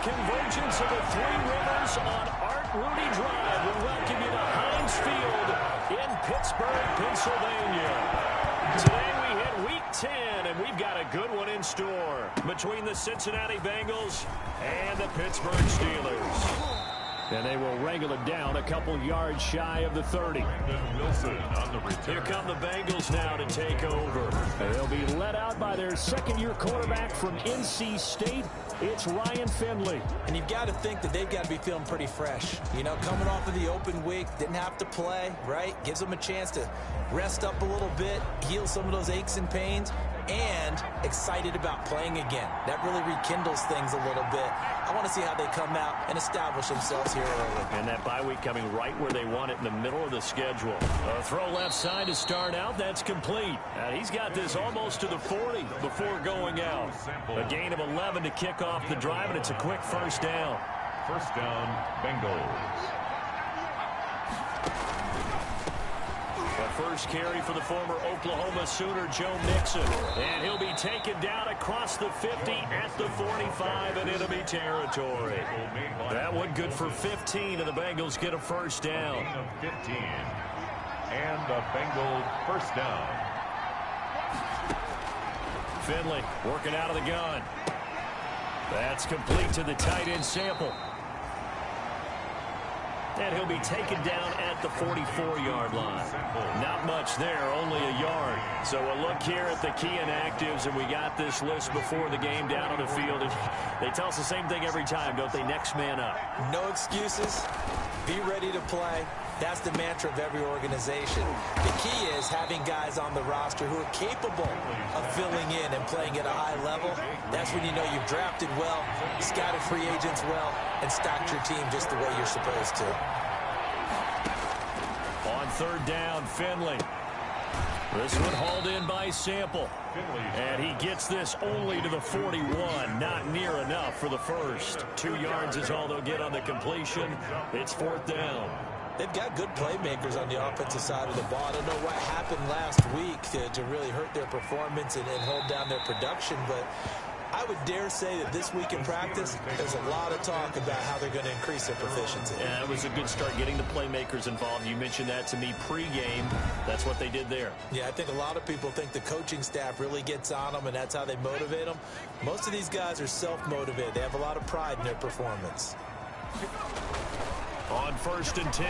convergence of the Three Rivers on Art Rooney Drive. We welcome you to Heinz Field in Pittsburgh, Pennsylvania. Today we hit Week 10, and we've got a good one in store between the Cincinnati Bengals and the Pittsburgh Steelers. And they will wrangle it down a couple yards shy of the 30. Here come the Bengals now to take over. They'll be led out by their second-year quarterback from NC State. It's Ryan Finley. And you've got to think that they've got to be feeling pretty fresh. You know, coming off of the open week, didn't have to play, right? Gives them a chance to rest up a little bit, heal some of those aches and pains, and excited about playing again. That really rekindles things a little bit. I want to see how they come out and establish themselves here early. And that bye week coming right where they want it, in the middle of the schedule. A throw left side to start out. That's complete. And he's got this almost to the 40 before going out. A gain of 11 to kick off the drive, and it's a quick first down. First down, Bengals. First carry for the former Oklahoma Sooner, Joe Mixon. And he'll be taken down across the 50 at the 45 in enemy territory. That one good for 15, and the Bengals get a first down. 15. And the Bengals first down. Finley working out of the gun. That's complete to the tight end Sample. And he'll be taken down at the 44-yard line. Not much there, only a yard. So a look here at the key inactives, and we got this list before the game down on the field. And they tell us the same thing every time, don't they? Next man up. No excuses. Be ready to play. That's the mantra of every organization. The key is having guys on the roster who are capable of filling in and playing at a high level. That's when you know you've drafted well, scouted free agents well, and stocked your team just the way you're supposed to. On third down, Finley. This one hauled in by Sample. And he gets this only to the 41. Not near enough for the first. 2 yards is all they'll get on the completion. It's fourth down. They've got good playmakers on the offensive side of the ball. I don't know what happened last week to really hurt their performance and hold down their production, but I would dare say that this week in practice, there's a lot of talk about how they're going to increase their proficiency. Yeah, it was a good start getting the playmakers involved. You mentioned that to me pregame. That's what they did there. Yeah, I think a lot of people think the coaching staff really gets on them, and that's how they motivate them. Most of these guys are self-motivated. They have a lot of pride in their performance. On first and 10,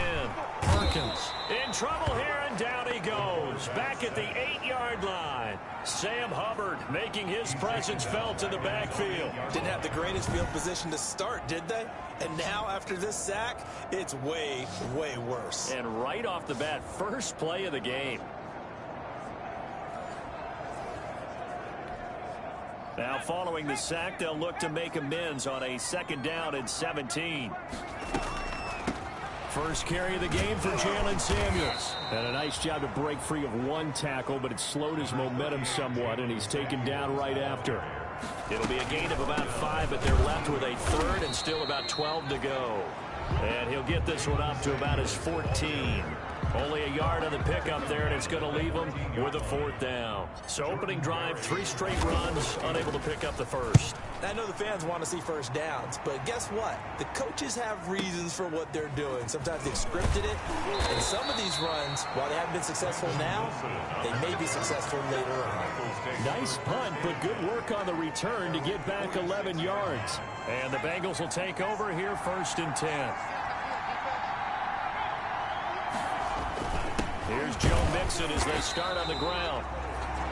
Perkins in trouble here, and down he goes. Back at the 8-yard line. Sam Hubbard making his presence felt in the backfield. Didn't have the greatest field position to start, did they? And now after this sack, it's way, way worse. And right off the bat, first play of the game. Now following the sack, they'll look to make amends on a second down and 17. First carry of the game for Jalen Samuels. And a nice job to break free of one tackle, but it slowed his momentum somewhat, and he's taken down right after. It'll be a gain of about 5, but they're left with a third and still about 12 to go. And he'll get this one up to about his 14. Only a yard on the pickup there, and it's going to leave him with a fourth down. So opening drive, 3 straight runs, unable to pick up the first. I know the fans want to see first downs, but guess what? The coaches have reasons for what they're doing. Sometimes they've scripted it, and some of these runs, while they haven't been successful now, they may be successful later on. Nice punt, but good work on the return to get back 11 yards. And the Bengals will take over here first and 10. Here's Joe Mixon as they start on the ground.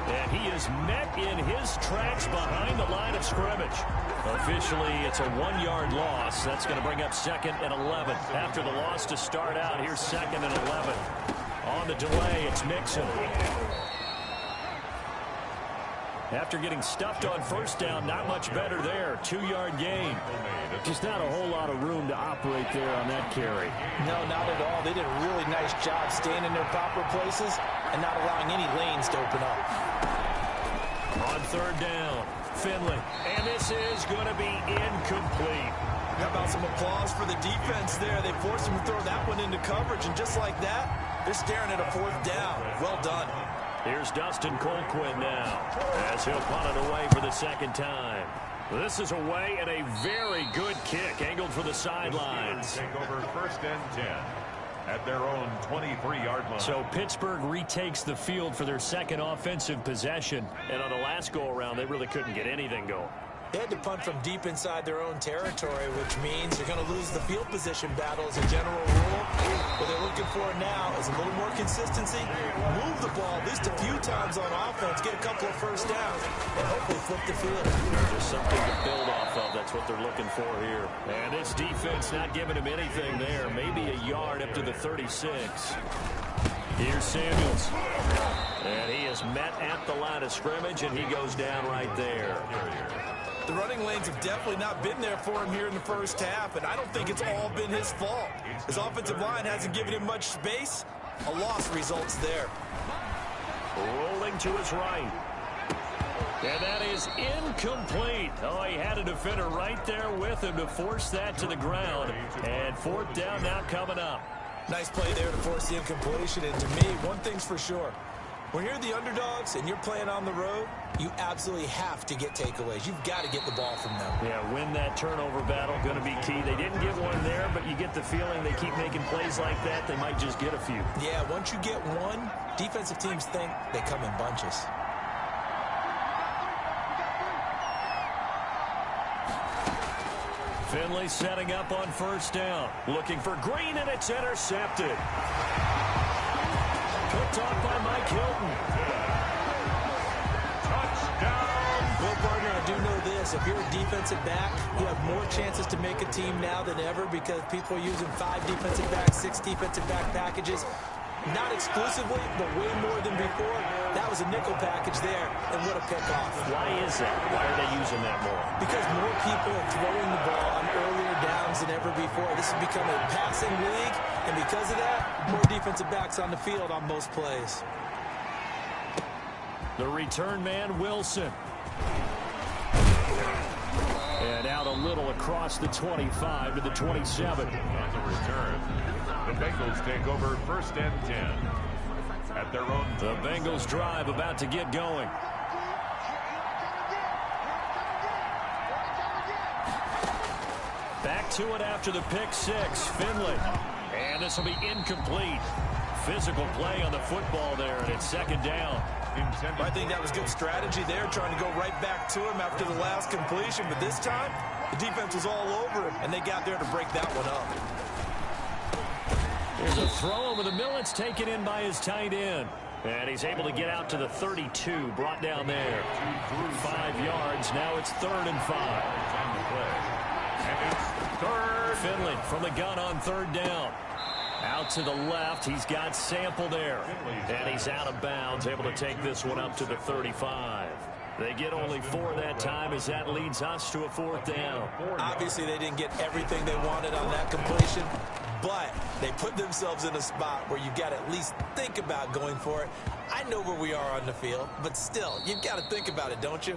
And he is met in his tracks behind the line of scrimmage. Officially, it's a 1-yard loss. That's going to bring up second and 11. After the loss to start out, here's second and 11. On the delay, it's Mixon. After getting stuffed on first down, not much better there. 2-yard gain. Just not a whole lot of room to operate there on that carry. No, not at all. They did a really nice job staying in their proper places and not allowing any lanes to open up. On third down, Finley. And this is going to be incomplete. How about some applause for the defense there? They forced him to throw that one into coverage, and just like that, they're staring at a fourth down. Well done. Here's Dustin Colquhoun now as he'll punt it away for the second time. This is away and a very good kick angled for the sidelines. Take over 1st and 10 at their own 23-yard line. So Pittsburgh retakes the field for their second offensive possession. And on the last go-around, they really couldn't get anything going. They had to punt from deep inside their own territory, which means you're going to lose the field position battle as a general rule. What they're looking for now is a little more consistency, move the ball at least a few times on offense, get a couple of first downs, and hopefully flip the field. Just something to build off of. That's what they're looking for here. And this defense not giving him anything there. Maybe a yard up to the 36. Here's Samuels. And he is met at the line of scrimmage, and he goes down right there. The running lanes have definitely not been there for him here in the first half, and I don't think it's all been his fault. His offensive line hasn't given him much space. A loss results there. Rolling to his right. And that is incomplete. Oh, he had a defender right there with him to force that to the ground. And 4th down now coming up. Nice play there to force the incompletion, and to me, one thing's for sure. When you're the underdogs and you're playing on the road, you absolutely have to get takeaways. You've got to get the ball from them. Yeah, win that turnover battle, going to be key. They didn't get one there, but you get the feeling they keep making plays like that, they might just get a few. Yeah, once you get one, defensive teams think they come in bunches. Finley setting up on 1st down. Looking for Green, and it's intercepted. Picked off by Mike Hilton. Touchdown. Bill Gardner, I do know this. If you're a defensive back, you have more chances to make a team now than ever because people are using 5 defensive backs, 6 defensive back packages. Not exclusively, but way more than before. That was a nickel package there, and what a pickoff. Why is that? Why are they using that more? Because more people are throwing the ball on earlier downs than ever before. This has become a passing league, and because of that, more defensive backs on the field on most plays. The return man, Wilson. And out a little across the 25 to the 27. On the return, the Bengals take over 1st and 10 at their own. The Bengals drive about to get going. Back to it after the pick 6. Finley. And this will be incomplete. Physical play on the football there, and it's 2nd down. I think that was good strategy there, trying to go right back to him after the last completion. But this time, the defense was all over him, and they got there to break that one up. Here's a throw over the middle. It's taken in by his tight end. And he's able to get out to the 32, brought down there. 5 yards. Now it's 3rd and 5. And it's 3rd. Finley from the gun on 3rd down. Out to the left. He's got Sample there. And he's out of bounds, able to take this one up to the 35. They get only 4 that time as that leads us to a 4th down. Obviously, they didn't get everything they wanted on that completion, but they put themselves in a spot where you've got to at least think about going for it. I know where we are on the field, but still, you've got to think about it, don't you?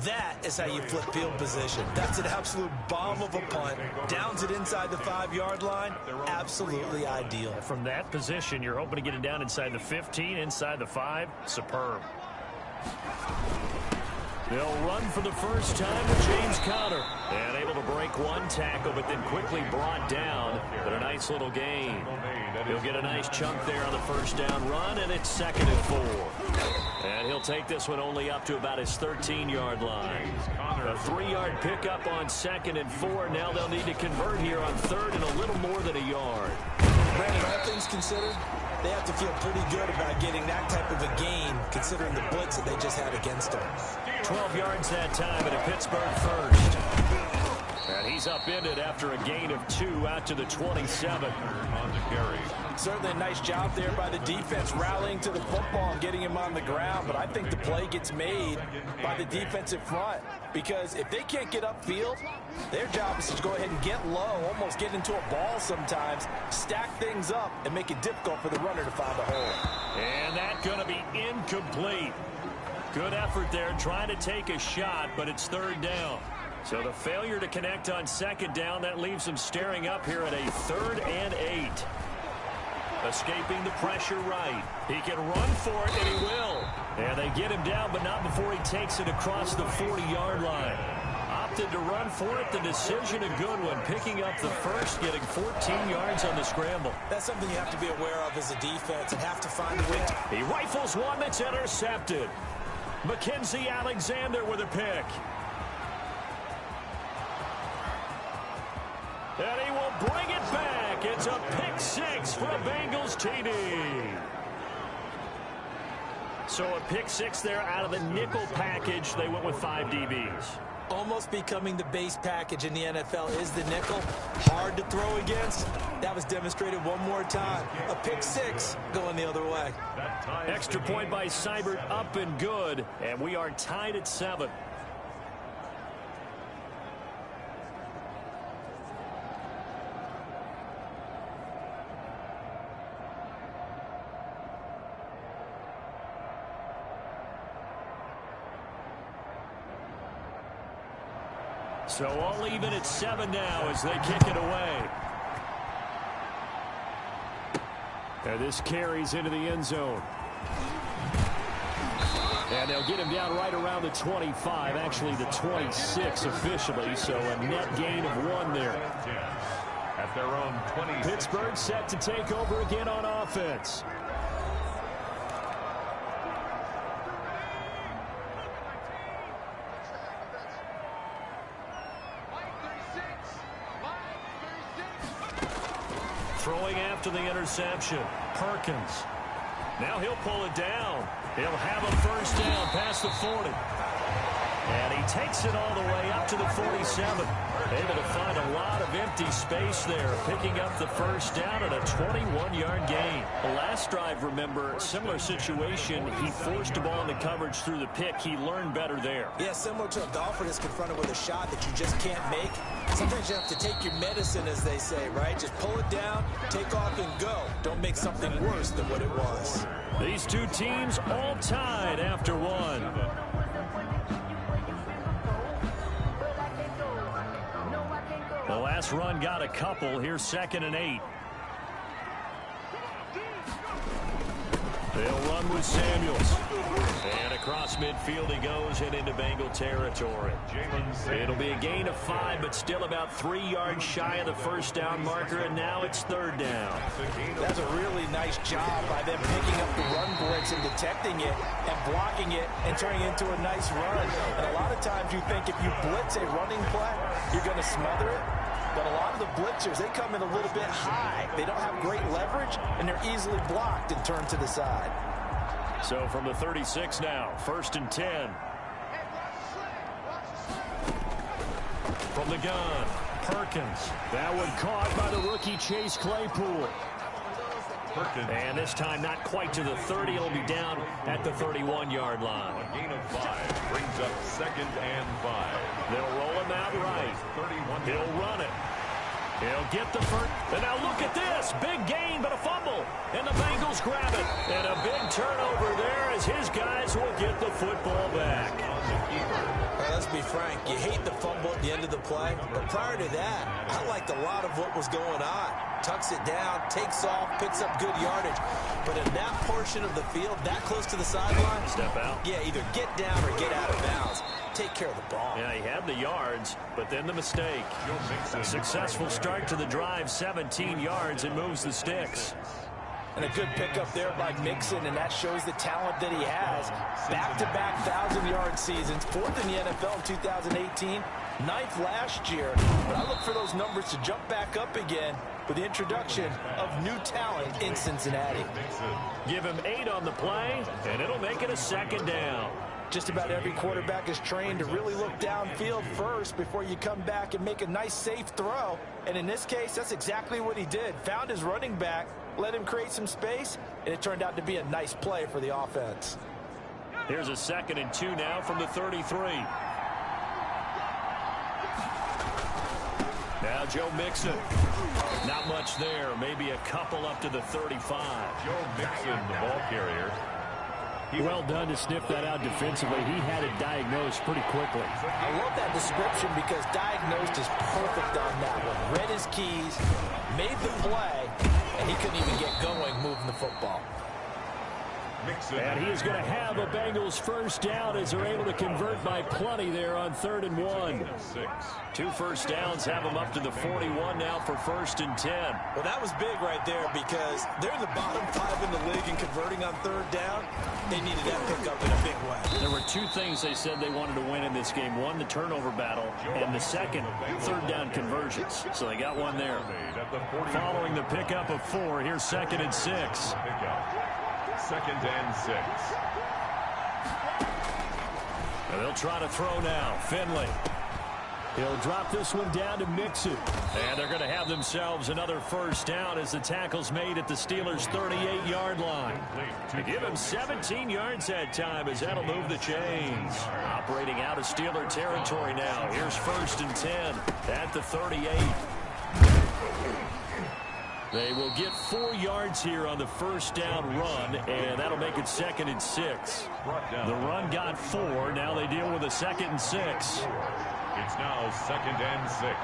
That is how you flip field position. That's an absolute bomb of a punt. Downs it inside the 5-yard line. Absolutely ideal. From that position, you're hoping to get it down inside the 15, inside the 5. Superb. They'll run for the first time with James Conner. And able to break one tackle, but then quickly brought down. But a nice little gain. He'll get a nice chunk there on the first down run, and it's 2nd and 4. And he'll take this one only up to about his 13-yard line. A 3-yard pickup on 2nd and 4. Now they'll need to convert here on 3rd and a little more than a yard. Brandon, all things considered, they have to feel pretty good about getting that type of a gain, considering the blitz that they just had against them. 12 yards that time and a Pittsburgh first. And he's upended after a gain of 2 out to the 27. On the carry. Certainly a nice job there by the defense rallying to the football and getting him on the ground, but I think the play gets made by the defensive front because if they can't get upfield, their job is to go ahead and get low, almost get into a ball sometimes, stack things up, and make it difficult for the runner to find a hole. And that's going to be incomplete. Good effort there, trying to take a shot, but it's 3rd down. So the failure to connect on 2nd down, that leaves him staring up here at a 3rd and 8. Escaping the pressure right. He can run for it, and he will. And they get him down, but not before he takes it across the 40-yard line. Opted to run for it. The decision a good one. Picking up the first, getting 14 yards on the scramble. That's something you have to be aware of as a defense and have to find a way. He rifles one that's intercepted. Mackenzie Alexander with a pick. And he will bring it back. It's a pick six for a Bengals TD. So a pick six there out of the nickel package. They went with 5 DBs. Almost becoming the base package in the NFL is the nickel. Hard to throw against. That was demonstrated one more time. A pick six going the other way. Extra point by Seibert, up and good. And we are tied at 7. So all even at 7 now as they kick it away. And this carries into the end zone. And they'll get him down right around the 25, actually the 26 officially, so a net gain of 1 there. At their own 20. Pittsburgh set to take over again on offense. Throwing after the interception, Perkins. Now he'll pull it down. He'll have a first down past the 40. And he takes it all the way up to the 47. Able to find a lot of empty space there, picking up the first down and a 21-yard gain. The last drive, remember, similar situation. He forced a ball into coverage through the pick. He learned better there. Yeah, similar to a golfer that's confronted with a shot that you just can't make. Sometimes you have to take your medicine, as they say, right? Just pull it down, take off, and go. Don't make something worse than what it was. These two teams all tied after 1. The last run got a couple. Here's 2nd and 8. They'll run with Samuels. And across midfield he goes and into Bengal territory. It'll be a gain of 5, but still about 3 yards shy of the first down marker, and now it's 3rd down. That's a really nice job by them picking up the run blitz and detecting it and blocking it and turning it into a nice run. And a lot of times you think if you blitz a running play, you're going to smother it. But a lot of the blitzers, they come in a little bit high. They don't have great leverage, and they're easily blocked and turned to the side. So from the 36 now, 1st and 10. From the gun, Perkins. That one caught by the rookie Chase Claypool. Perkins. And this time not quite to the 30. It'll be down at the 31-yard line. A gain of 5 brings up 2nd and 5. They'll roll him out right. 31. He'll run it. He'll get the first. And now look at this. Big gain, but a fumble. And the Bengals grab it. And a big turnover there as his guys will get the football back. Well, let's be frank. You hate the fumble at the end of the play. But prior to that, I liked a lot of what was going on. Tucks it down, takes off, picks up good yardage. But in that portion of the field, that close to the sideline, Step out. yeah, either get down or get out of bounds. Take care of the ball. Yeah, he had the yards, but then the mistake. Successful start to the drive, 17 yards, and moves the sticks. And a good pickup there by Mixon, and that shows the talent that he has. Back-to-back 1,000-yard seasons, 4th in the NFL in 2018, 9th last year. But I look for those numbers to jump back up again with the introduction of new talent in Cincinnati. Give him 8 on the play, and it'll make it a 2nd down. Just about every quarterback is trained to really look downfield first before you come back and make a nice, safe throw. And in this case, that's exactly what he did. Found his running back, let him create some space, and it turned out to be a nice play for the offense. Here's a 2nd and 2 now from the 33. Now Joe Mixon. Not much there. Maybe a couple up to the 35. Joe Mixon, the ball carrier. Well done to sniff that out defensively. He had it diagnosed pretty quickly. I love that description because diagnosed is perfect on that one. Read his keys, made the play, and he couldn't even get going moving the football. And he is going to have a Bengals first down as they're able to convert by plenty there on 3rd and 1. 2 first downs have them up to the 41 now for 1st and 10. Well, that was big right there because they're in the bottom 5 in the league and converting on 3rd down. They needed that pickup in a big way. There were 2 things they said they wanted to win in this game. One, the turnover battle, and the second, 3rd down conversions. So they got one there. Following the pickup of 4, here's 2nd and 6. 2nd and 6. And they'll try to throw now. Finley. He'll drop this one down to mix it. And they're going to have themselves another first down as the tackle's made at the Steelers' 38-yard line. To give him 17 yards that time as that'll move the chains. Operating out of Steeler territory now. Here's 1st and 10 at the 38. They will get 4 yards here on the first down run, and that'll make it 2nd and 6. The run got 4. Now they deal with a 2nd and 6. It's now 2nd and 6.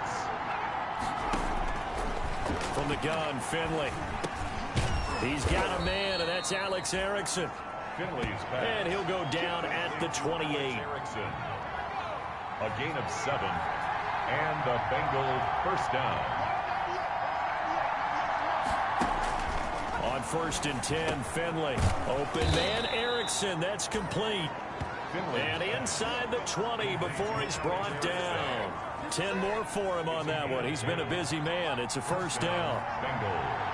From the gun, Finley. He's got a man, and that's Alex Erickson. Finley's pass. And he'll go down at the 28. Erickson. A gain of 7. And a Bengal first down. On 1st and 10, Finley. Open man, Erickson. That's complete. And inside the 20 before he's brought down. 10 more for him on that one. He's been a busy man. It's a first down. Bengals.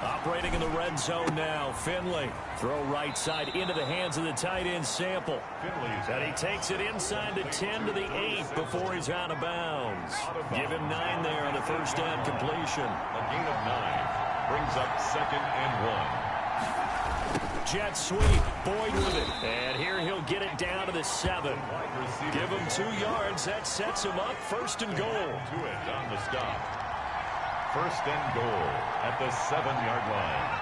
Operating in the red zone now. Finley. Throw right side into the hands of the tight end Sample. And he takes it inside the 10 to the 8 before he's out of bounds. Give him 9 there on the first down completion. A gain of 9 brings up 2nd and 1. Jet sweep. Boyd with it. And here he'll get it down to the 7. Give him 2 yards. That sets him up 1st and goal. To it on the stop. 1st and goal at the 7-yard line.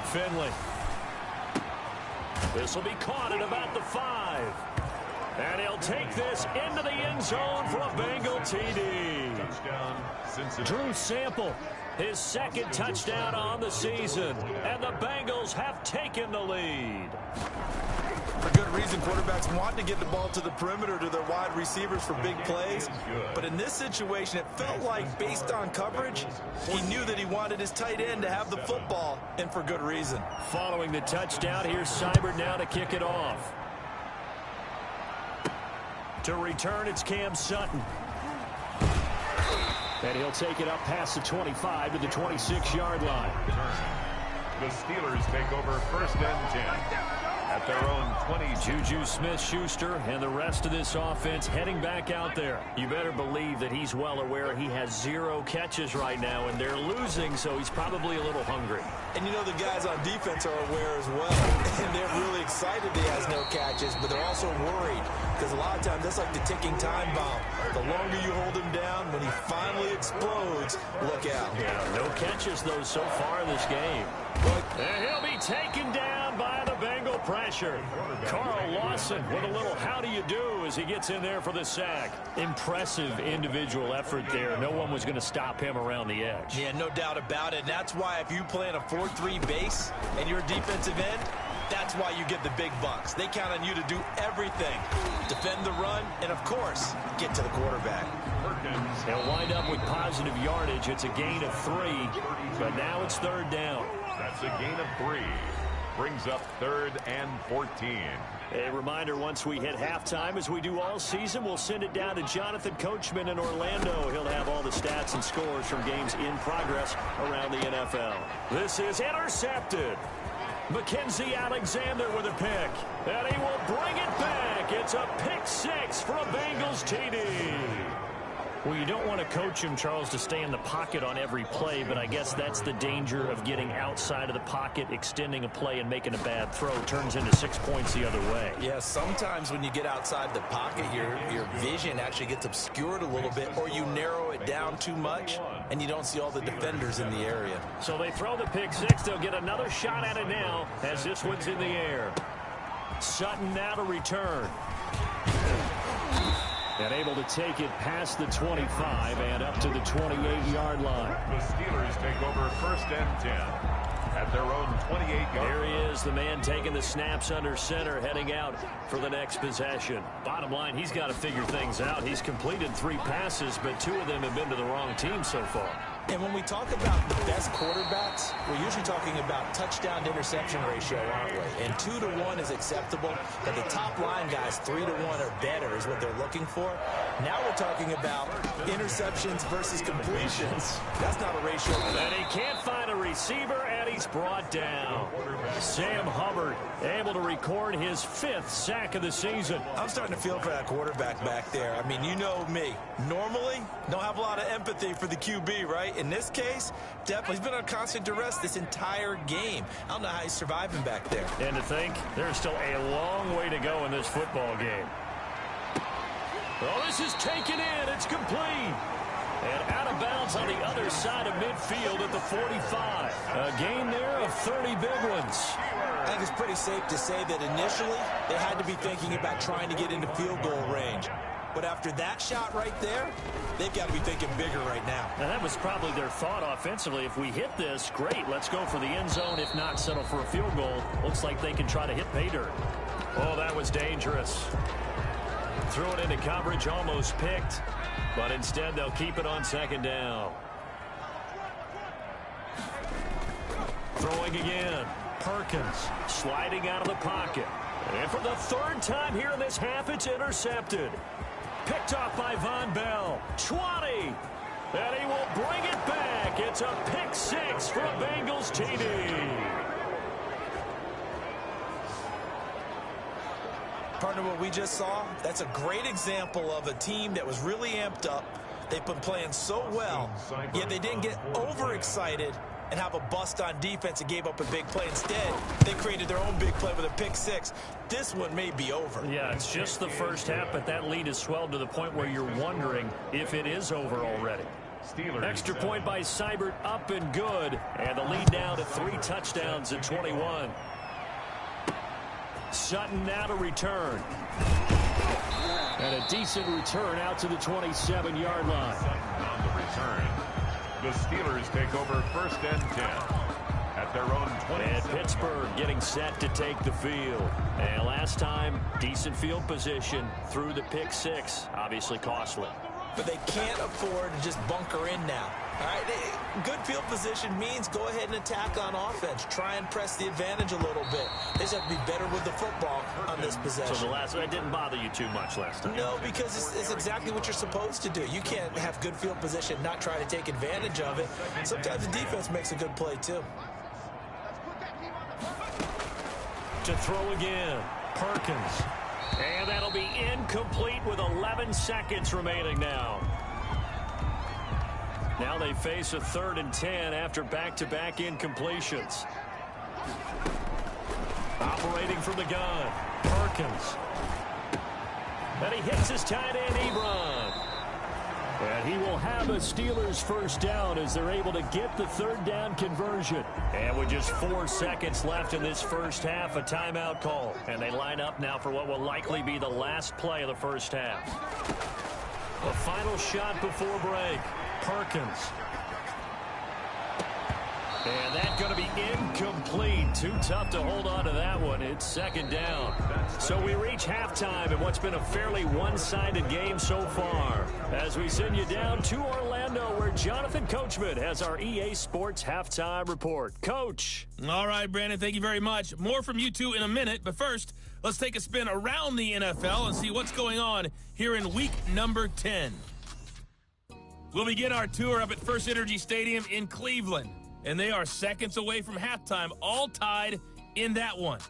Finley. This will be caught at about the 5. And he'll take this into the end zone for a Bengal TD. Touchdown, Cincinnati. Drew Sample, his 2nd touchdown on the season. And the Bengals have taken the lead. For good reason, quarterbacks want to get the ball to the perimeter to their wide receivers for big plays. But in this situation, it felt like, based on coverage, he knew that he wanted his tight end to have the football, and for good reason. Following the touchdown, here's Seibert now to kick it off. To return, it's Cam Sutton. And he'll take it up past the 25 to the 26-yard line. The Steelers take over 1st and 10 at their own 20. Juju Smith-Schuster and the rest of this offense heading back out there. You better believe that he's well aware he has 0 catches right now, and they're losing, so he's probably a little hungry. And you know the guys on defense are aware as well. And they're really excited he has no catches, but they're also worried. Because a lot of times that's like the ticking time bomb. The longer you hold him down, when he finally explodes, look out. Yeah, no catches, though, so far in this game. And he'll be taken down by the Bengal pressure. Carl Lawson with a little how do you do as he gets in there for the sack. Impressive individual effort there. No one was going to stop him around the edge. Yeah, no doubt about it. And that's why if you play in a 4-3 base and you're a defensive end, that's why you get the big bucks. They count on you to do everything. Defend the run and, of course, get to the quarterback. He'll wind up with positive yardage. It's a gain of 3, but now it's 3rd down. That's a gain of 3. Brings up 3rd and 14. A reminder, once we hit halftime, as we do all season, we'll send it down to Jonathan Coachman in Orlando. He'll have all the stats and scores from games in progress around the NFL. This is intercepted. Mackenzie Alexander with a pick. And he will bring it back. It's a pick 6 for a Bengals TD. Well, you don't want to coach him, Charles, to stay in the pocket on every play, but I guess that's the danger of getting outside of the pocket, extending a play, and making a bad throw. Turns into 6 points the other way. Yeah, sometimes when you get outside the pocket, your vision actually gets obscured a little bit, or you narrow it down too much, and you don't see all the defenders in the area. So they throw the pick 6. They'll get another shot at it now as this one's in the air. Sutton now to return. And able to take it past the 25 and up to the 28-yard line. The Steelers take over 1st and 10 at their own 28-yard line. There he is, the man taking the snaps under center, heading out for the next possession. Bottom line, he's got to figure things out. He's completed 3 passes, but 2 of them have been to the wrong team so far. And when we talk about the best quarterbacks, we're usually talking about touchdown to interception ratio, aren't we? And 2 to 1 is acceptable, but the top line guys, 3 to 1 or better is what they're looking for. Now we're talking about interceptions versus completions. That's not a ratio. And he can't find a receiver, and he's brought down. Sam Hubbard able to record his 5th sack of the season. I'm starting to feel for that quarterback back there. I mean, you know me. Normally, don't have a lot of empathy for the QB, right? In this case, definitely he's been on constant duress this entire game. I don't know how he's surviving back there. And to think, there's still a long way to go in this football game. Well, this is taken in. It's complete. And out of bounds on the other side of midfield at the 45. A gain there of 30 big ones. I think it's pretty safe to say that initially they had to be thinking about trying to get into field goal range. But after that shot right there, they've got to be thinking bigger right now. And that was probably their thought offensively. If we hit this, great, let's go for the end zone. If not, settle for a field goal. Looks like they can try to hit pay dirt. Oh, that was dangerous. Threw it into coverage, almost picked. But instead, they'll keep it on 2nd down. Throwing again. Perkins sliding out of the pocket. And for the 3rd time here in this half, it's intercepted. Picked off by Von Bell. 20. And he will bring it back. It's a pick 6 for a Bengals TD. Partner, what we just saw, that's a great example of a team that was really amped up. They've been playing so well, yet they didn't get overexcited and have a bust on defense and gave up a big play. Instead, they created their own big play with a pick 6. This one may be over. Yeah, it's just the first half, but that lead has swelled to the point where you're wondering if it is over already. Steelers. Extra point by Seibert, up and good. And the lead now to 3 touchdowns at 21. Sutton now to return. And a decent return out to the 27-yard line. Sutton on the return. The Steelers take over 1st and 10 at their own 20. And Pittsburgh getting set to take the field. And last time, decent field position through the pick 6. Obviously costly. But they can't afford to just bunker in now. All right, good field position means go ahead and attack on offense. Try and press the advantage a little bit. They just have to be better with the football on this possession. So the last one didn't bother you too much last time? No, because it's exactly what you're supposed to do. You can't have good field position, not try to take advantage of it. Sometimes the defense makes a good play, too. To throw again, Perkins. And that'll be incomplete with 11 seconds remaining now. Now they face a 3rd and 10 after back-to-back incompletions. Operating from the gun, Perkins. And he hits his tight end, Ebron. And he will have a Steelers 1st down as they're able to get the 3rd down conversion. And with just 4 seconds left in this first half, a timeout call. And they line up now for what will likely be the last play of the first half. A final shot before break. Perkins. And that's going to be incomplete. Too tough to hold on to that one. It's 2nd down. So we reach halftime in what's been a fairly one-sided game so far. As we send you down to Orlando, where Jonathan Coachman has our EA Sports Halftime Report. Coach. All right, Brandon, thank you very much. More from you two in a minute. But first, let's take a spin around the NFL and see what's going on here in week number 10. We'll begin our tour up at First Energy Stadium in Cleveland. And they are seconds away from halftime, all tied in that one.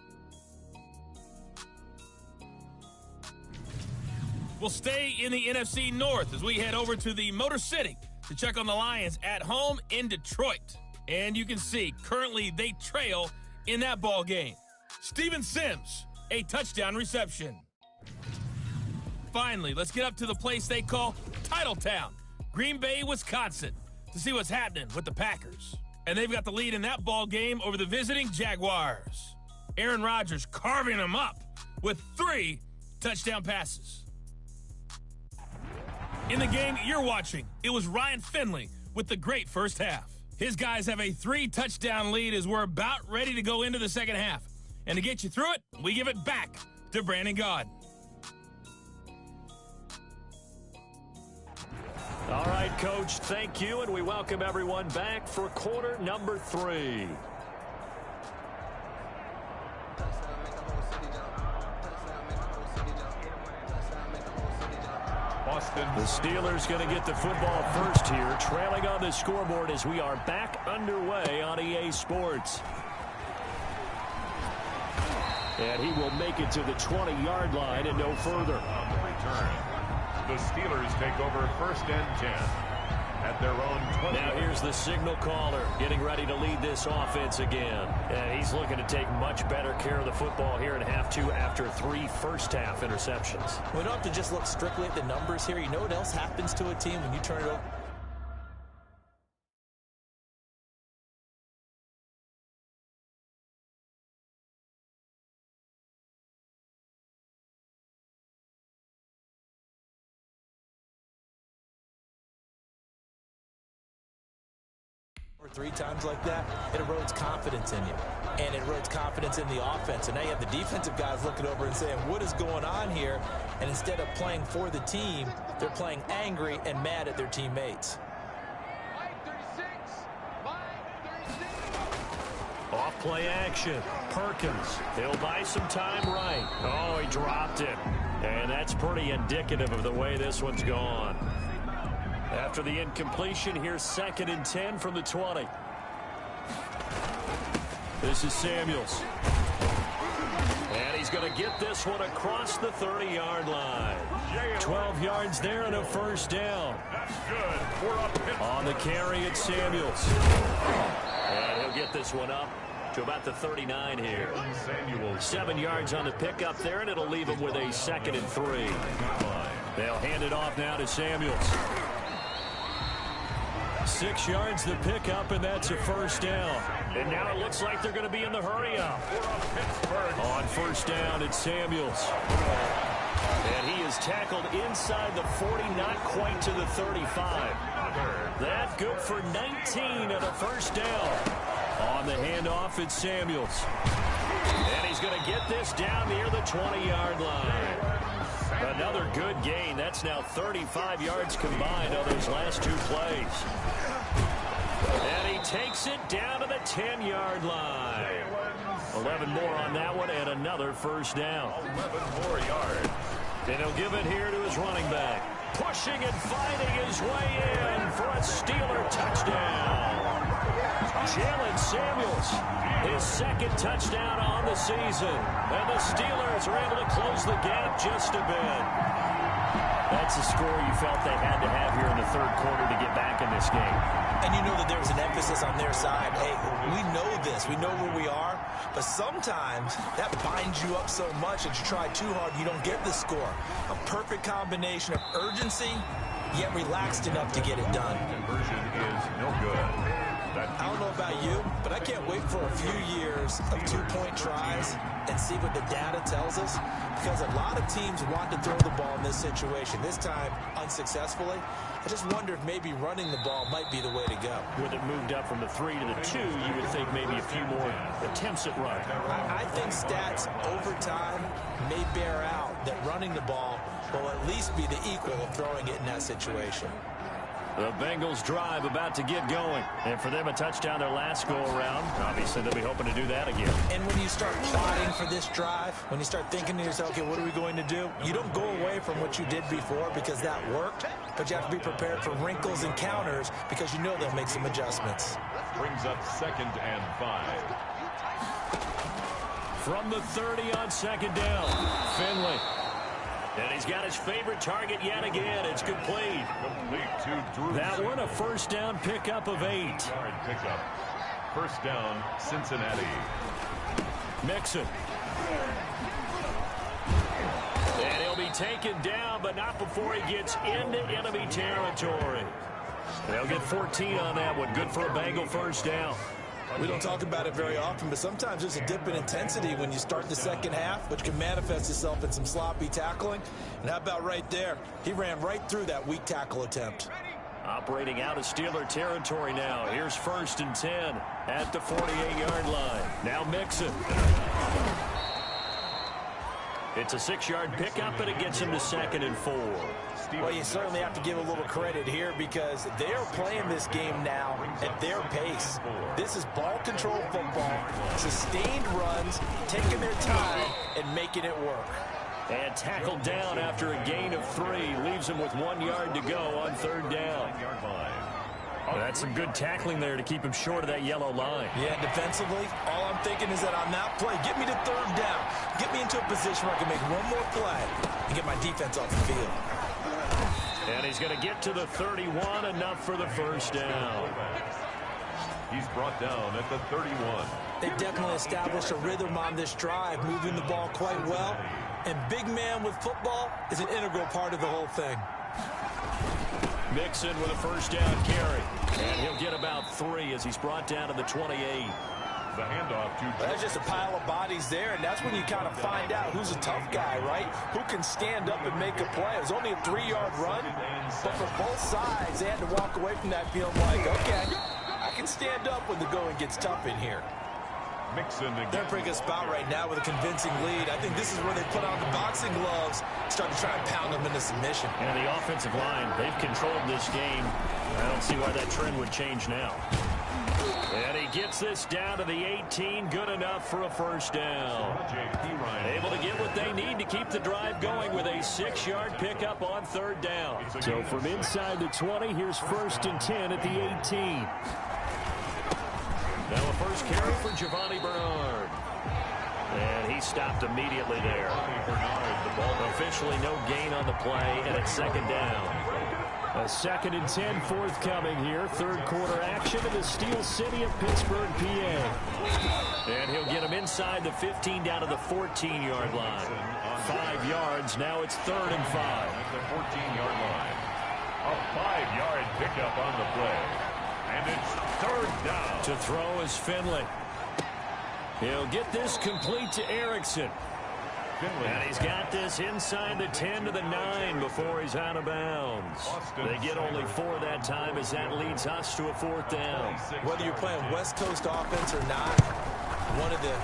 We'll stay in the NFC North as we head over to the Motor City to check on the Lions at home in Detroit. And you can see, currently they trail in that ball game. Steven Sims, a touchdown reception. Finally, let's get up to the place they call Titletown, Green Bay, Wisconsin, to see what's happening with the Packers. And they've got the lead in that ball game over the visiting Jaguars. Aaron Rodgers carving them up with 3 touchdown passes. In the game you're watching, it was Ryan Finley with the great first half. His guys have a 3-touchdown lead as we're about ready to go into the second half. And to get you through it, we give it back to Brandon God. All right, Coach, thank you, and we welcome everyone back for quarter number 3. The Steelers going to get the football first here, trailing on the scoreboard as we are back underway on EA Sports. And he will make it to the 20-yard line and no further. On the return, the Steelers take over first and 10 at their own 20. Now here's the signal caller getting ready to lead this offense again. And he's looking to take much better care of the football here in half 2 after 3 first-half interceptions. We don't have to just look strictly at the numbers here. You know what else happens to a team when you turn it over? Or 3 times like that, it erodes confidence in you. And it erodes confidence in the offense. And now you have the defensive guys looking over and saying, what is going on here? And instead of playing for the team, they're playing angry and mad at their teammates. Off play action. Perkins. He'll buy some time right. Oh, he dropped it. And that's pretty indicative of the way this one's gone. After the incompletion, here's 2nd and 10 from the 20. This is Samuels. And he's going to get this one across the 30-yard line. 12 yards there and a first down. That's good. On the carry, it's Samuels. And he'll get this one up to about the 39 here. 7 yards on the pickup there, and it'll leave him with a 2nd and 3. They'll hand it off now to Samuels. 6 yards the pickup, and that's a first down. And now it looks like they're going to be in the hurry-up. On first down, it's Samuels. And he is tackled inside the 40, not quite to the 35. That good for 19 and a first down. On the handoff, it's Samuels. And he's going to get this down near the 20-yard line. Another good gain. That's now 35 yards combined on those last 2 plays. And he takes it down to the 10-yard line. 11 more on that one and another first down. 11 more yards. And he'll give it here to his running back. Pushing and fighting his way in for a Steeler touchdown. Jalen Samuels, his 2nd touchdown on the season. And the Steelers are able to close the gap just a bit. That's a score you felt they had to have here in the 3rd quarter to get back in this game. And you know that there was an emphasis on their side. Hey, we know this. We know where we are. But sometimes that binds you up so much that you try too hard, you don't get the score. A perfect combination of urgency, yet relaxed enough to get it done. Conversion is no good. I don't know about you, but I can't wait for a few years of 2-point tries and see what the data tells us, because a lot of teams want to throw the ball in this situation. This time, unsuccessfully. I just wonder if maybe running the ball might be the way to go. With it moved up from the 3 to the 2, you would think maybe a few more attempts at run. I think stats over time may bear out that running the ball will at least be the equal of throwing it in that situation. The Bengals drive about to get going. And for them, a touchdown their last go-around. Obviously, they'll be hoping to do that again. And when you start plotting for this drive, when you start thinking to yourself, okay, what are we going to do? You don't go away from what you did before because that worked, but you have to be prepared for wrinkles and counters because you know they'll make some adjustments. Brings up 2nd and 5. From the 30 on 2nd down, Finley. And he's got his favorite target yet again. It's complete. Complete to Drew. That one a first down pickup of 8. Yard pickup. First down, Cincinnati. Mixon. And he'll be taken down, but not before he gets into enemy territory. They'll get 14 on that one. Good for a Bengal first down. We don't talk about it very often, but sometimes there's a dip in intensity when you start the second half, which can manifest itself in some sloppy tackling. And how about right there? He ran right through that weak tackle attempt. Operating out of Steeler territory now. Here's 1st and 10 at the 48-yard line. Now Mixon. It's a 6-yard pickup, and it gets him to 2nd and 4. Well, you certainly have to give a little credit here because they are playing this game now at their pace. This is ball control football, sustained runs, taking their time, and making it work. And tackled down after a gain of 3. Leaves him with 1 yard to go on 3rd down. Oh, that's some good tackling there to keep him short of that yellow line. Yeah, defensively, all I'm thinking is that on that play, get me to 3rd down. Get me into a position where I can make one more play and get my defense off the field. And he's going to get to the 31, enough for the 1st down. He's brought down at the 31. They definitely established a rhythm on this drive, moving the ball quite well. And big man with football is an integral part of the whole thing. Mixon with a 1st down carry. And he'll get about 3 as he's brought down to the 28. The handoff to... There's just a pile of bodies there, and that's when you kind of find out who's a tough guy, right? Who can stand up and make a play. It was only a 3-yard run, but for both sides, they had to walk away from that feeling like, okay, I can stand up when the going gets tough in here. Mixon again. They're in a pretty good spot right now with a convincing lead. I think this is where they put on the boxing gloves, start to try and pound them into submission. And the offensive line, they've controlled this game. I don't see why that trend would change now. And he gets this down to the 18, good enough for a 1st down. Able to get what they need to keep the drive going with a 6-yard pickup on 3rd down. So from inside the 20, here's 1st and 10 at the 18. Now a 1st carry for Giovanni Bernard. And he stopped immediately there. Officially no gain on the play, and it's 2nd down. A 2nd and 10 forthcoming here. 3rd quarter action in the Steel City of Pittsburgh, PA. And he'll get him inside the 15 down to the 14-yard line. 5 yards. Now it's 3rd and 5. At the 14-yard line. A 5-yard pickup on the play. And it's 3rd down. To throw is Finley. He'll get this complete to Erickson. And he's got this inside the 10 to the 9 before he's out of bounds. They get only 4 that time as that leads us to a 4th down. Whether you're playing West Coast offense or not, one of the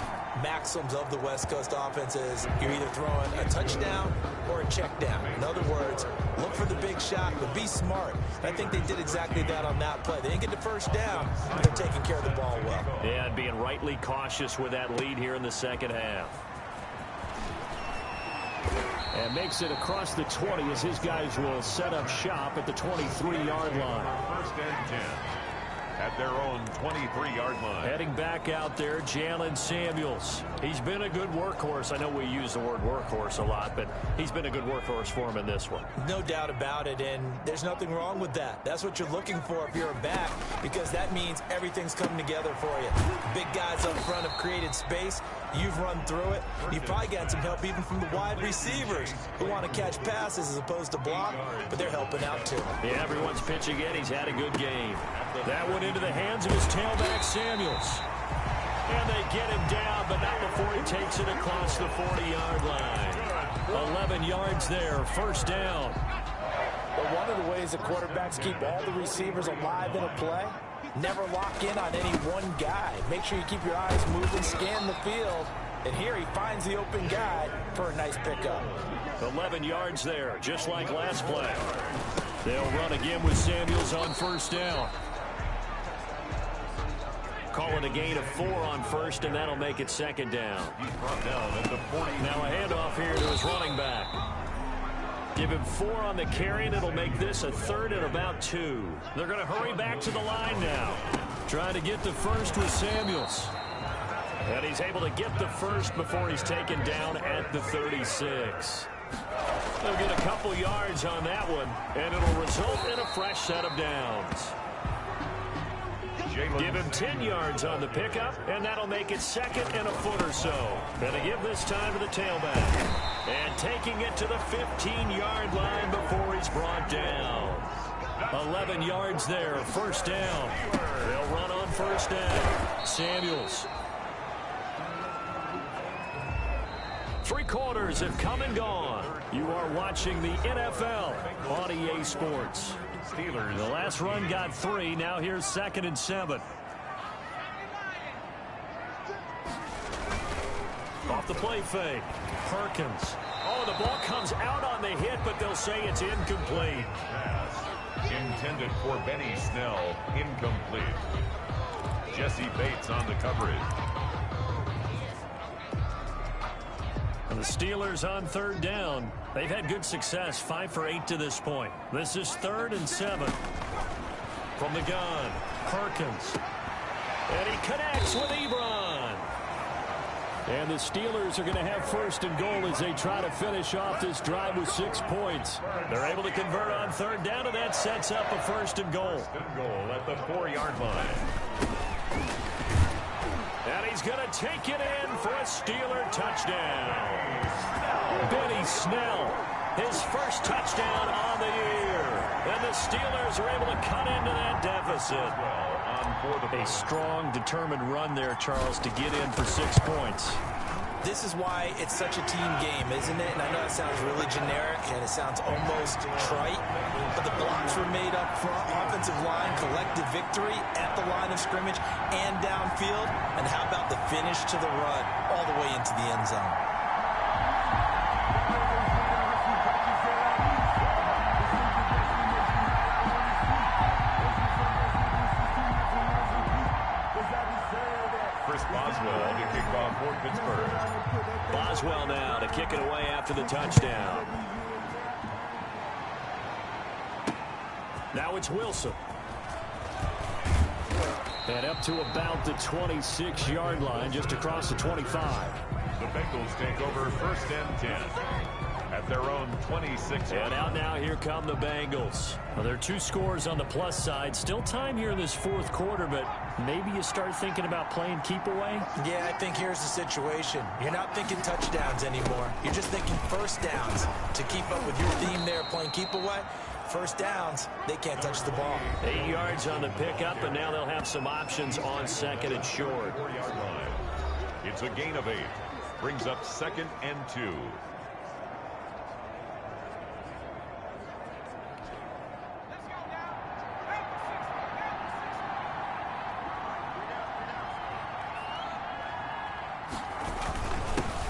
maxims of the West Coast offense is you're either throwing a touchdown or a check down. In other words, look for the big shot, but be smart. And I think they did exactly that on that play. They didn't get the 1st down, but they're taking care of the ball well. Yeah, and being rightly cautious with that lead here in the 2nd half. And makes it across the 20 as his guys will set up shop at the 23-yard line. 1st and 10 at their own 23-yard line. Heading back out there, Jalen Samuels. He's been a good workhorse. I know we use the word workhorse a lot, but he's been a good workhorse for him in this one. No doubt about it, and there's nothing wrong with that. That's what you're looking for if you're a back, because that means everything's coming together for you. Big guys up front have created space. You've run through it. You've probably got some help even from the wide receivers who want to catch passes as opposed to block, but they're helping out too. Yeah, everyone's pitching in. He's had a good game. That went into the hands of his tailback, Samuels. And they get him down, but not before he takes it across the 40-yard line. 11 yards there, 1st down. But one of the ways the quarterbacks keep all the receivers alive in a play, never lock in on any one guy. Make sure you keep your eyes moving, scan the field. And here he finds the open guy for a nice pickup. 11 yards there, just like last play. They'll run again with Samuels on 1st down. Call it a gain of 4 on 1st, and that'll make it 2nd down. He's brought down at the 40. Now a handoff here to his running back. Give him 4 on the carry, and it'll make this a 3rd and about 2. They're going to hurry back to the line now. Trying to get the 1st with Samuels. And he's able to get the 1st before he's taken down at the 36. They'll get a couple yards on that one, and it'll result in a fresh set of downs. Give him 10 yards on the pickup, and that'll make it 2nd and a foot or so. Gonna give this time to the tailback. And taking it to the 15-yard line before he's brought down. 11 yards there, 1st down. They'll run on 1st down. Samuels. 3 quarters have come and gone. You are watching the NFL on EA Sports. Steelers. The last run got 3. Now here's 2nd and 7. Off the play fake. Perkins. Oh, the ball comes out on the hit, but they'll say it's incomplete. Pass intended for Benny Snell. Incomplete. Jesse Bates on the coverage. And the Steelers on 3rd down. They've had good success, 5 for 8 to this point. This is 3rd and 7. From the gun, Perkins. And he connects with Ebron. And the Steelers are going to have 1st and goal as they try to finish off this drive with 6 points. They're able to convert on 3rd down, and that sets up a 1st and goal. 1st and goal at the 4-yard line. And he's going to take it in for a Steeler touchdown. Benny Snell, his first touchdown on the year. And the Steelers are able to cut into that deficit. A strong, determined run there, Charles, to get in for 6 points. This is why it's such a team game, isn't it? And I know it sounds really generic and it sounds almost trite, but the blocks were made up front, offensive line, collective victory at the line of scrimmage and downfield. And how about the finish to the run all the way into the end zone? Boswell to kick off for Pittsburgh. Boswell now to kick it away after the touchdown. Now it's Wilson. And up to about the 26-yard line, just across the 25. The Bengals take over 1st and 10 at their own 26. And out now, here come the Bengals. Well, there are 2 scores on the plus side. Still time here in this 4th quarter, but maybe you start thinking about playing keep away? Yeah, I think here's the situation. You're not thinking touchdowns anymore. You're just thinking 1st downs. To keep up with your theme there, playing keep away, 1st downs, they can't touch the ball. 8 yards on the pickup, and now they'll have some options on 2nd and short. 4-yard line. It's a gain of 8. Brings up 2nd and 2.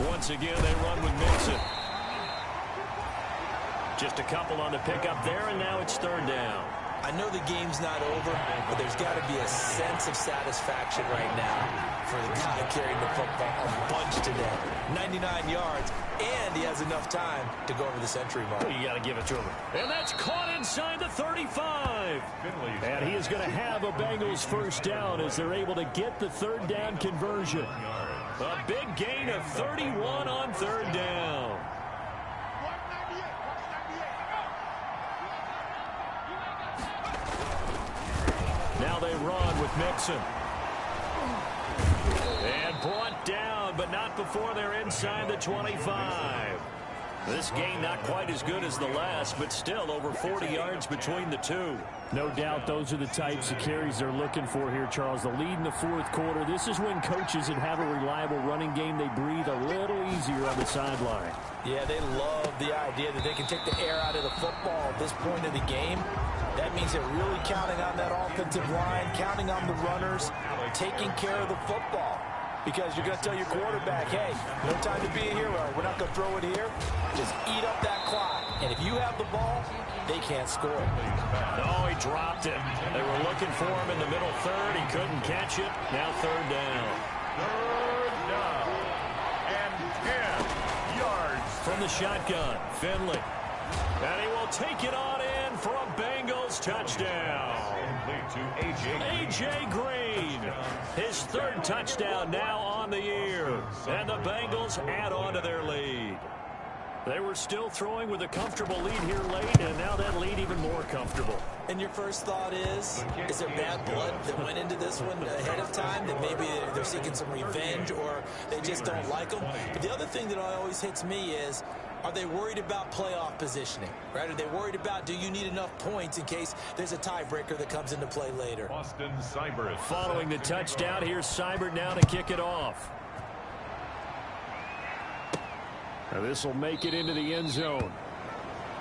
Once again, they run with Mixon. Just a couple on the pickup there, and now it's 3rd down. I know the game's not over, but there's got to be a sense of satisfaction right now for the guy carrying the football a bunch today. 99 yards, and he has enough time to go over the century mark. You got to give it to him. And that's caught inside the 35. And he is going to have a Bengals 1st down as they're able to get the 3rd down conversion. A big gain of 31 on 3rd down. Now they run with Mixon. And brought down, but not before they're inside the 25. This game not quite as good as the last, but still over 40 yards between the 2. No doubt those are the types of carries they're looking for here, Charles. The lead in the 4th quarter. This is when coaches that have a reliable running game, they breathe a little easier on the sideline. Yeah, they love the idea that they can take the air out of the football at this point of the game. That means they're really counting on that offensive line, counting on the runners, taking care of the football. Because you're going to tell your quarterback, hey, no time to be a hero. We're not going to throw it here. Just eat up that clock. And if you have the ball, they can't score. No, he dropped it. They were looking for him in the middle 3rd. He couldn't catch it. Now 3rd down. 3rd down. And 10 yards. From the shotgun, Finley. And he will take it on in for a Bengals touchdown. To A.J. Green. His 3rd touchdown now on the year. And the Bengals add on to their lead. They were still throwing with a comfortable lead here late, and now that lead even more comfortable. And your first thought is there bad blood that went into this one ahead of time, that maybe they're seeking some revenge or they just don't like them? But the other thing that always hits me is, are they worried about playoff positioning, right? Are they worried about, do you need enough points in case there's a tiebreaker that comes into play later? Austin Seibert. Following the touchdown, here's Seibert now to kick it off. Now this will make it into the end zone.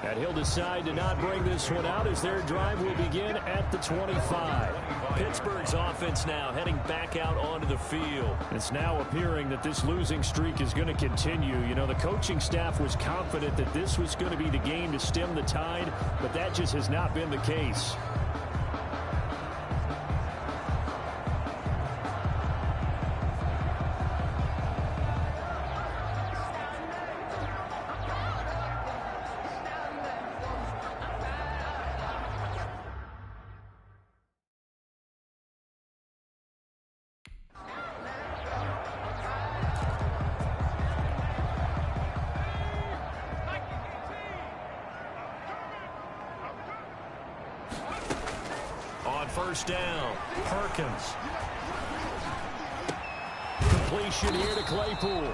And he'll decide to not bring this one out as their drive will begin at the 25. Pittsburgh's offense now heading back out onto the field. It's now appearing that this losing streak is going to continue. You know, the coaching staff was confident that this was going to be the game to stem the tide, but that just has not been the case. First down, Perkins. Completion here to Claypool.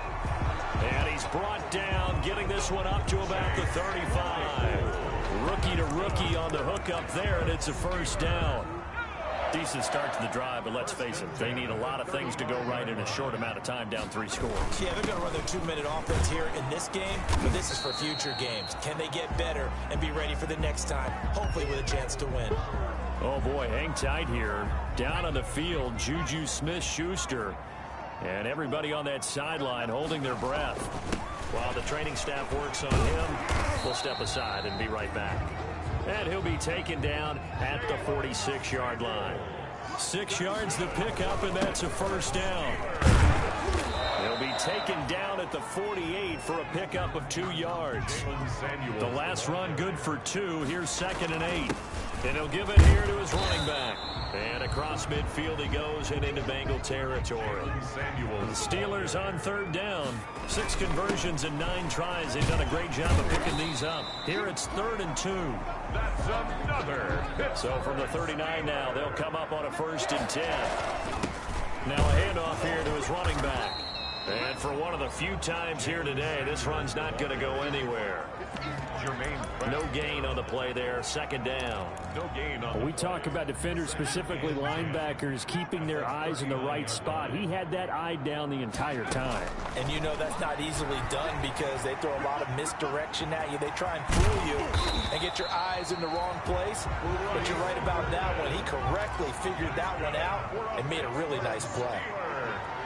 And he's brought down, getting this one up to about the 35. Rookie to rookie on the hook up there, and it's a first down. Decent start to the drive, but let's face it, they need a lot of things to go right in a short amount of time, down 3 scores. Yeah, they're going to run their 2-minute offense here in this game, but this is for future games. Can they get better and be ready for the next time, hopefully with a chance to win? Oh, boy, hang tight here. Down on the field, Juju Smith-Schuster. And everybody on that sideline holding their breath. While the training staff works on him, we'll step aside and be right back. And he'll be taken down at the 46-yard line. 6 yards the pickup, and that's a first down. He'll be taken down at the 48 for a pickup of 2 yards. The last run good for 2. Here's 2nd and 8. And he'll give it here to his running back. And across midfield he goes and into Bengal territory. The Steelers on 3rd down. 6 conversions and 9 tries. They've done a great job of picking these up. Here it's 3rd and 2. That's another hit. So from the 39 now, they'll come up on a 1st and 10. Now a handoff here to his running back. And for one of the few times here today, this run's not going to go anywhere. No gain on the play there. 2nd down. No gain on we talk about defenders, specifically linebackers, keeping their eyes in the right spot. He had that eye down the entire time. And you know that's not easily done because they throw a lot of misdirection at you. They try and fool you and get your eyes in the wrong place. But you're right about that one. He correctly figured that one out and made a really nice play.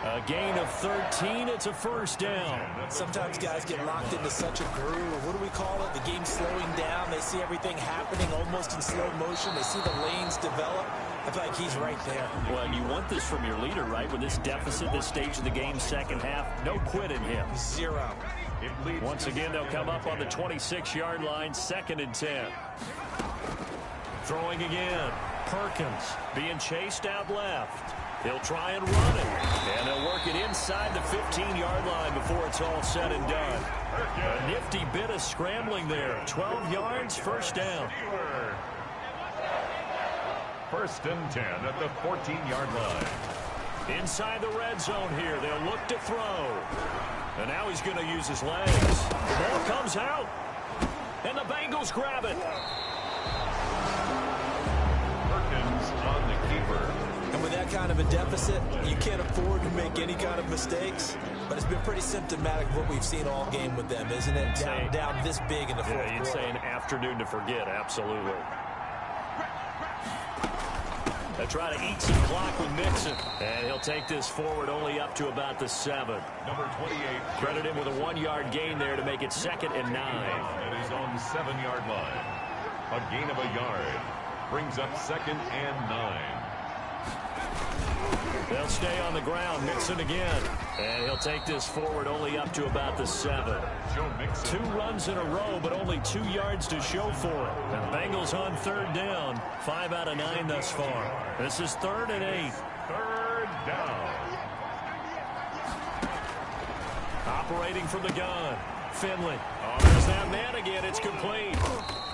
A gain of 13. It's a first down. Sometimes guys get locked into such a groove. What do we call it? The game's slowing down. They see everything happening almost in slow motion. They see the lanes develop. I feel like he's right there. Well, and you want this from your leader, right? With this deficit, this stage of the game, second half, no quit in him. 0. Once again, they'll come up on the 26-yard line, 2nd and 10. Throwing again. Perkins being chased out left. He'll try and run it, and they'll work it inside the 15-yard line before it's all said and done. A nifty bit of scrambling there. 12 yards, first down. 1st and 10 at the 14-yard line. Inside the red zone here. They'll look to throw. And now he's going to use his legs. The ball comes out, and the Bengals grab it. Perkins on the keeper. And with that kind of a deficit, you can't afford to make any kind of mistakes. But it's been pretty symptomatic of what we've seen all game with them, isn't it? Down this big in the fourth quarter. You'd say an afternoon to forget, absolutely. They try to eat some clock with Mixon. And he'll take this forward only up to about the 7. Number 28. Credit him with a 1-yard gain there to make it 2nd and 9. It is on the 7-yard line. A gain of a yard. Brings up 2nd and 9. They'll stay on the ground. Mixon again. And he'll take this forward only up to about the 7. 2 runs in a row, but only 2 yards to show for it. And the Bengals on 3rd down. 5 out of 9 thus far. This is 3rd and 8. 3rd down. Operating from the gun. Finley. Oh, there's that man again. It's complete.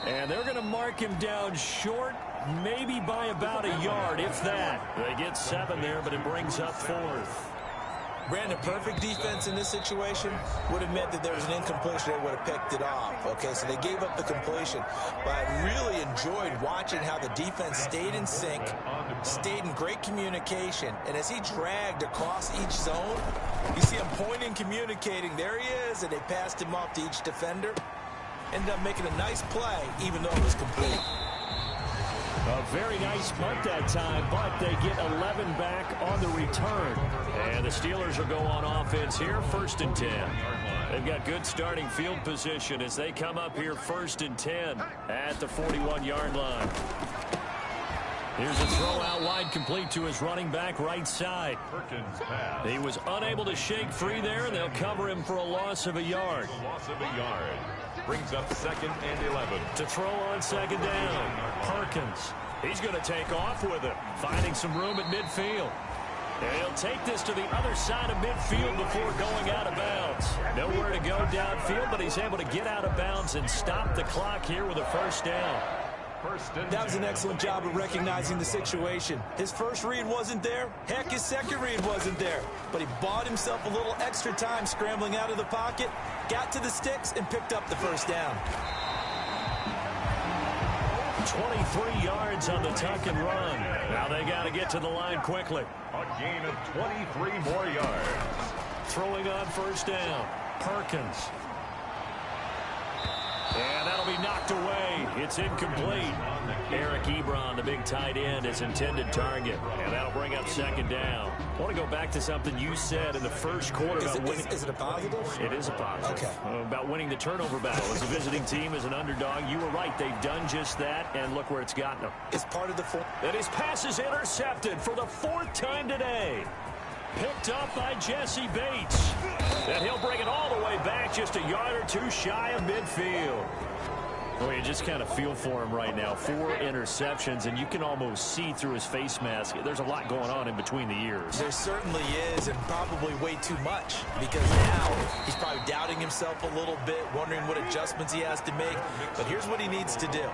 And they're going to mark him down short, maybe by about a yard, if that. They get 7 there, but it brings up 4th. Brandon, perfect defense in this situation would have meant that there was an incompletion. They would have picked it off. Okay, so they gave up the completion. But I really enjoyed watching how the defense stayed in sync, stayed in great communication. And as he dragged across each zone, you see him pointing, communicating. There he is, and they passed him off to each defender. Ended up making a nice play, even though it was complete. A very nice punt that time, but they get 11 back on the return. And the Steelers will go on offense here, 1st and 10. They've got good starting field position as they come up here 1st and 10 at the 41-yard line. Here's a throw out wide, complete to his running back right side. He was unable to shake free there, and they'll cover him for a loss of a yard. Loss of a yard. Brings up 2nd and 11. To throw on 2nd down, Perkins. He's going to take off with it, finding some room at midfield. And he'll take this to the other side of midfield before going out of bounds. Nowhere to go downfield, but he's able to get out of bounds and stop the clock here with a 1st down. That was an excellent job of recognizing the situation. His first read wasn't there. Heck, his second read wasn't there. But he bought himself a little extra time scrambling out of the pocket, got to the sticks, and picked up the 1st down. 23 yards on the tuck and run. Now they got to get to the line quickly. A gain of 23 more yards. Throwing on 1st down, Perkins. And that'll be knocked away. It's incomplete. Eric Ebron, the big tight end, is intended target. And that'll bring up 2nd down. I want to go back to something you said in the first quarter. Is it a positive? It is a positive. Okay. About winning the turnover battle. As a visiting team, as an underdog, you were right. They've done just that, and look where it's gotten them. It's part of the form. And his pass is intercepted for the 4th time today. Picked up by Jesse Bates. And he'll bring it all the way back just a yard or 2 shy of midfield. Well, you just kind of feel for him right now. 4 interceptions, and you can almost see through his face mask. There's a lot going on in between the ears. There certainly is, and probably way too much, because now he's probably doubting himself a little bit, wondering what adjustments he has to make. But here's what he needs to do.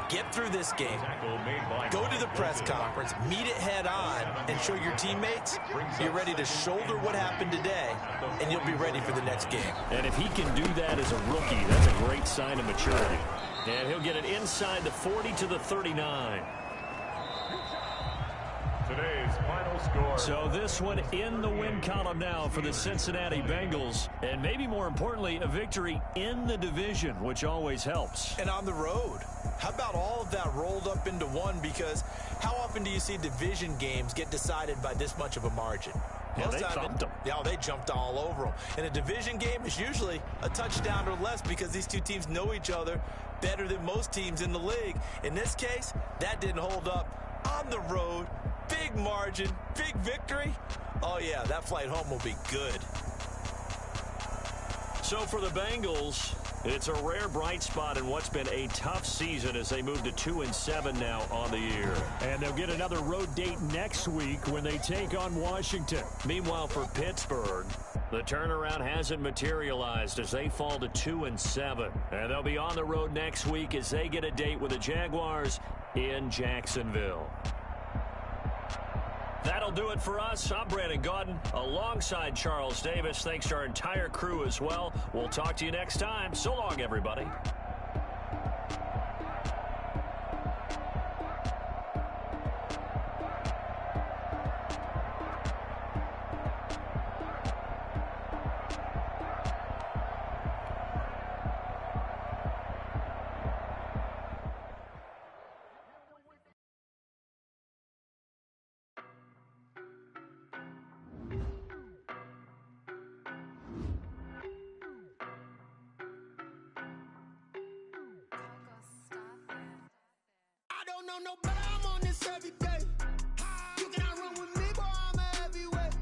Get through this game, go to the press conference, meet it head on, and show your teammates you're ready to shoulder what happened today, and you'll be ready for the next game. And if he can do that as a rookie, that's a great sign of maturity. And he'll get it inside the 40 to the 39. Today's final score. So this one in the win column now for the Cincinnati Bengals. And maybe more importantly, a victory in the division, which always helps. And on the road. How about all of that rolled up into one? Because how often do you see division games get decided by this much of a margin? Yeah, they thumped them. Yeah, they jumped all over them. And a division game is usually a touchdown or less because these two teams know each other better than most teams in the league. In this case, that didn't hold up. On the road, big margin, big victory. Oh, yeah, that flight home will be good. So for the Bengals, it's a rare bright spot in what's been a tough season as they move to 2-7 now on the year. And they'll get another road date next week when they take on Washington. Meanwhile, for Pittsburgh, the turnaround hasn't materialized as they fall to 2-7. And they'll be on the road next week as they get a date with the Jaguars in Jacksonville. That'll do it for us. I'm Brandon Gaudin alongside Charles Davis. Thanks to our entire crew as well. We'll talk to you next time. So long, everybody. No, but I'm on this every day. You cannot run with me, boy, I'm a heavyweight.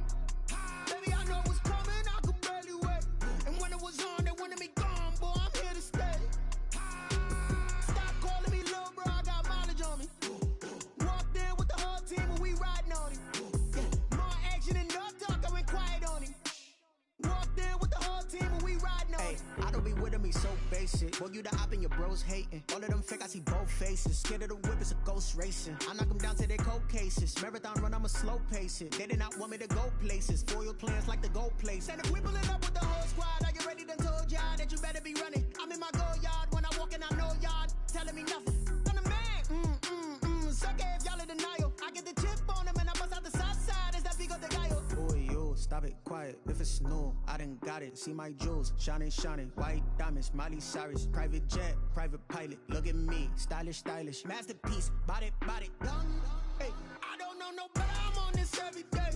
Baby, I know what's coming, I could barely wait. And when it was on, they wanted me gone, boy, I'm here to stay. Stop calling me little bro, I got mileage on me. Walked in with the whole team and we riding on him. More action and no talk, I went quiet on him. Walked in with the whole team and we riding on him. I don't be with me so basic. Boy, you the op and your bros hating. All of them fake, I see both faces. Scared of the whip, it's a ghost racing. I knock them down to their cold cases. Marathon run, I'ma slow pace it. They did not want me to go places. Foil plans like the go place. And if we pulling up with the whole squad, are you ready? Done told y'all that you better be running. I'm in my go yard when I walk in, I know y'all telling me nothing. I'm the man. Suck it if y'all in denial. I get the chip on them and I bust out the south side. Is that Vigo de Gallo? Boy, yo, stop it, quiet. If it's new, I done got it. See my jewels, shining, shining. White diamonds, Miley Cyrus. Private jet, private pilot. Look at me, stylish, stylish. Masterpiece, body, done. Hey, I don't know no better. I'm on this every day.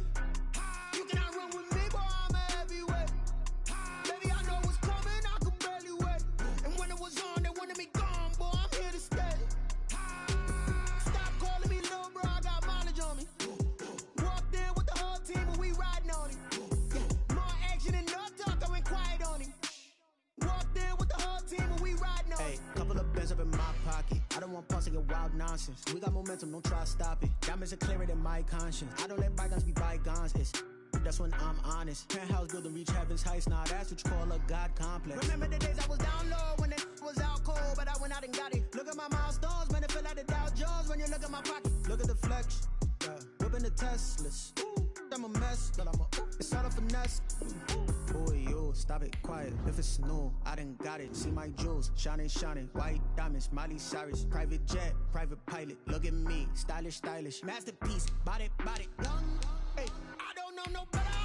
You cannot run with me, boy, I'm a heavyweight. Baby, I know what's coming, I could barely wait. And when it was on, they wanted me gone, boy, I'm here to stay. Stop calling me little bro, I got mileage on me. Walked in with the whole team and we riding on him. Yeah, more action and no talk, I went quiet on him. Walked in with the whole team and we riding on him. Hey, couple of bands up in my pocket. I don't want pulse to get wild nonsense. We got momentum, don't try to stop it. Diamonds are clearer than my conscience. I don't let bygones be bygones. It's that's when I'm honest. Penthouse building reach heaven's heights. Nah, that's what you call a God complex. Remember the days I was down low when it was out cold, but I went out and got it. Look at my milestones, man, it feel like the Dow Jones when you look at my pocket. Look at the flex, yeah. Whipping the Teslas. I'm a mess, but it's all a finesse. Boy, yo, stop it, quiet. If it's new, I done got it. See my jewels, shining, shining. White diamonds, Miley Cyrus. Private jet, private pilot. Look at me, stylish, stylish. Masterpiece, body, done. Hey, I don't know no better.